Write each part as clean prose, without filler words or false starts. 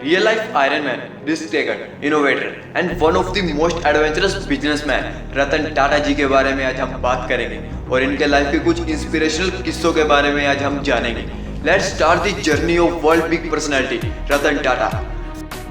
Real life Iron Man, risk taker, innovator and one of the most adventurous businessman Ratan Tata जी के बारे में आज हम बात करेंगे और इनके लाइफ के कुछ इंस्पिरेशनल किस्सों के बारे में आज हम जानेंगे। Let's start the journey of world big personality Ratan Tata.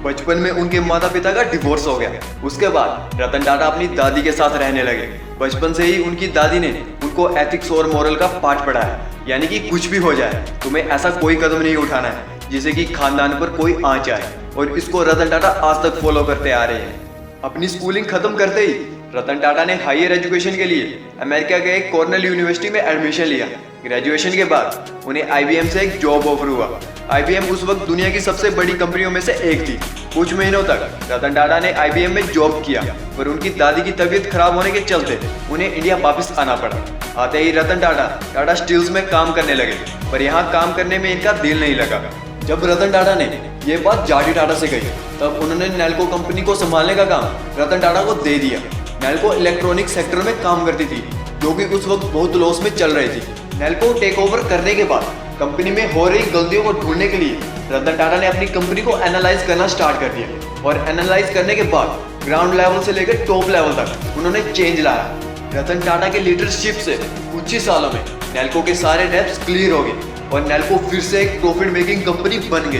बचपन में उनके माता पिता का डिवोर्स हो गया। उसके बाद रतन टाटा अपनी दादी के साथ रहने लगे। बचपन से ही उनकी दादी ने उनको एथिक्स और मोरल का पाठ पढ़ाया, यानी कि कुछ भी हो जाए तुम्हें ऐसा कोई कदम नहीं उठाना है जिसे कि खानदान पर कोई आंच आए, और इसको रतन टाटा आज तक फॉलो करते आ रहे हैं। अपनी स्कूलिंग खत्म करते ही रतन टाटा ने हायर एजुकेशन के लिए अमेरिका के एक कॉर्नेल यूनिवर्सिटी में एडमिशन लिया। ग्रेजुएशन के बाद उन्हें IBM से एक जॉब ऑफर हुआ। IBM उस वक्त दुनिया की सबसे बड़ी कंपनियों में से एक थी। कुछ महीनों तक रतन टाटा ने IBM में जॉब किया, पर उनकी दादी की तबीयत खराब होने के चलते उन्हें इंडिया वापस आना पड़ा। आते ही रतन टाटा टाटा स्टील्स में काम करने लगे, पर यहाँ काम करने में इनका दिल नहीं लगा। जब रतन टाटा ने ये बात जाडी टाटा से कही, तब उन्होंने नेल्को कंपनी को संभालने का काम रतन टाटा को दे दिया। नेल्को इलेक्ट्रॉनिक सेक्टर में काम करती थी, जो कि उस वक्त बहुत लॉस में चल रही थी। नेल्को टेक ओवर करने के बाद कंपनी में हो रही गलतियों को ढूंढने के लिए रतन टाटा ने अपनी कंपनी को एनालाइज करना स्टार्ट कर दिया, और एनालाइज करने के बाद ग्राउंड लेवल से लेकर टॉप लेवल तक उन्होंने चेंज लाया। रतन टाटा के लीडरशिप से कुछ ही सालों में नेल्को के सारे डेब्ट्स क्लियर हो गए और नेल्को फिर से एक प्रॉफिट मेकिंग कंपनी बन गई।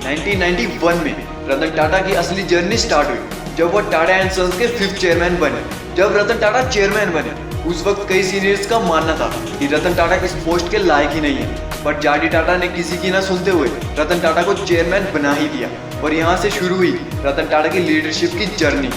1991 में रतन टाटा की असली जर्नी स्टार्ट हुई, जब वो टाटा एंड सन्स के 5th चेयरमैन बने। जब रतन टाटा चेयरमैन बने, उस वक्त कई सीनियर्स का मानना था कि रतन टाटा इस पोस्ट के लायक ही नहीं है, पर जाडी टाटा ने किसी की ना सुनते हुए रतन टाटा को चेयरमैन बना ही दिया, और यहाँ से शुरू हुई रतन टाटा की लीडरशिप की जर्नी।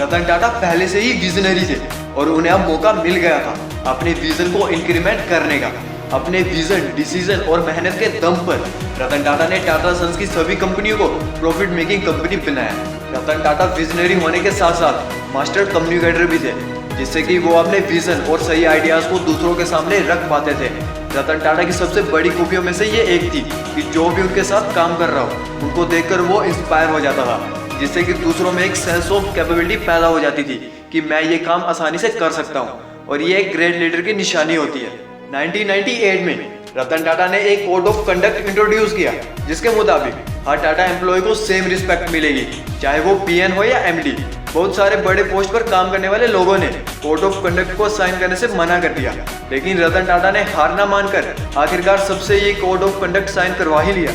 रतन टाटा पहले से ही विजनरी थे और उन्हें अब मौका मिल गया था अपने विजन को इंक्रीमेंट करने का। अपने विजन, डिसीजन और मेहनत के दम पर रतन टाटा ने टाटा सन्स की सभी कंपनियों को प्रॉफिट मेकिंग कंपनी बनाया। रतन टाटा विजनरी होने के साथ साथ मास्टर कम्युनिकेटर भी थे, जिससे कि वो अपने विजन और सही आइडियाज को दूसरों के सामने रख पाते थे। रतन टाटा की सबसे बड़ी खूबियों में से ये एक थी कि जो भी उनके साथ काम कर रहा हो, उनको देखकर वो इंस्पायर हो जाता था, जिससे कि दूसरों में एक सेंस ऑफ कैपेबिलिटी पैदा हो जाती थी कि मैं ये काम आसानी से कर सकता हूँ, और ये एक ग्रेट लीडर की निशानी होती है। 1998 में रतन टाटा ने एक कोड ऑफ कंडक्ट इंट्रोड्यूस किया, जिसके मुताबिक हर टाटा एम्प्लॉय को सेम रिस्पेक्ट मिलेगी, चाहे वो PN हो या MD। बहुत सारे बड़े पोस्ट पर काम करने वाले लोगों ने कोड ऑफ कंडक्ट को साइन करने से मना कर दिया, लेकिन रतन टाटा ने हार ना मानकर आखिरकार सबसे ये कोड ऑफ कंडक्ट साइन करवा ही लिया।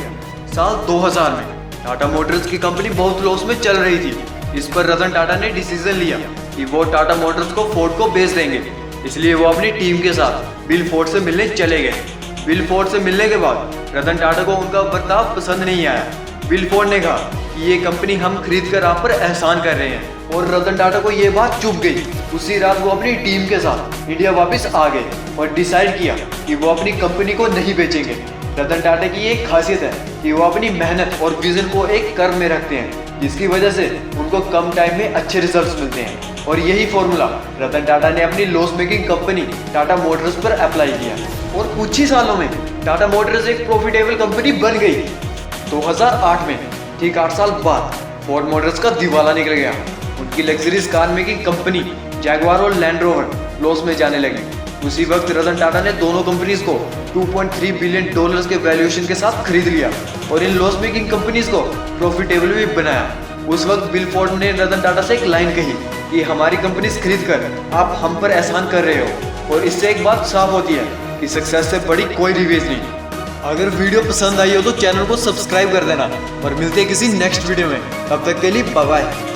साल 2000 में टाटा मोटर्स की कंपनी बहुत लॉस में चल रही थी। इस पर रतन टाटा ने डिसीजन लिया कि वो टाटा मोटर्स को फोर्ड को बेच देंगे, इसलिए वो अपनी टीम के साथ बिल फोर्ड से मिलने चले गए। बिल फोर्ड से मिलने के बाद रतन टाटा को उनका बर्ताव पसंद नहीं आया। बिल फोर्ड ने कहा कि ये कंपनी हम खरीद कर आप पर एहसान कर रहे हैं, और रतन टाटा को ये बात चुभ गई। उसी रात वो अपनी टीम के साथ इंडिया वापस आ गए और डिसाइड किया कि वो अपनी कंपनी को नहीं बेचेंगे। रतन टाटा की एक खासियत है कि वो अपनी मेहनत और विजन को एक कर्म में रखते हैं, जिसकी वजह से उनको कम टाइम में अच्छे रिजल्ट्स मिलते हैं, और यही फॉर्मूला रतन टाटा ने अपनी loss making company Tata Motors पर अप्लाई किया, और कुछ ही सालों में टाटा मोटर्स एक प्रॉफिटेबल कंपनी बन गई। 2008 में ठीक 8 साल बाद फोर्ड मोटर्स का दिवाला निकल गया। उनकी luxuries car making company Jaguar और लैंड रोवर लॉस में जाने लगी। उसी वक्त रतन टाटा ने दोनों कंपनीज को $2.3 बिलियन के वैल्यूएशन के साथ खरीद लिया, और इन लॉस मेकिंग कंपनीज को प्रॉफिटेबल भी बनाया। उस वक्त बिल फोर्ड ने रतन टाटा से एक लाइन कही कि हमारी कंपनीज खरीद कर आप हम पर एहसान कर रहे हो, और इससे एक बात साफ होती है कि सक्सेस से बड़ी कोई रिवेज नहीं। अगर वीडियो पसंद आई हो तो चैनल को सब्सक्राइब कर देना, और मिलते हैं किसी नेक्स्ट वीडियो में। तब तक के लिए बाय बाय।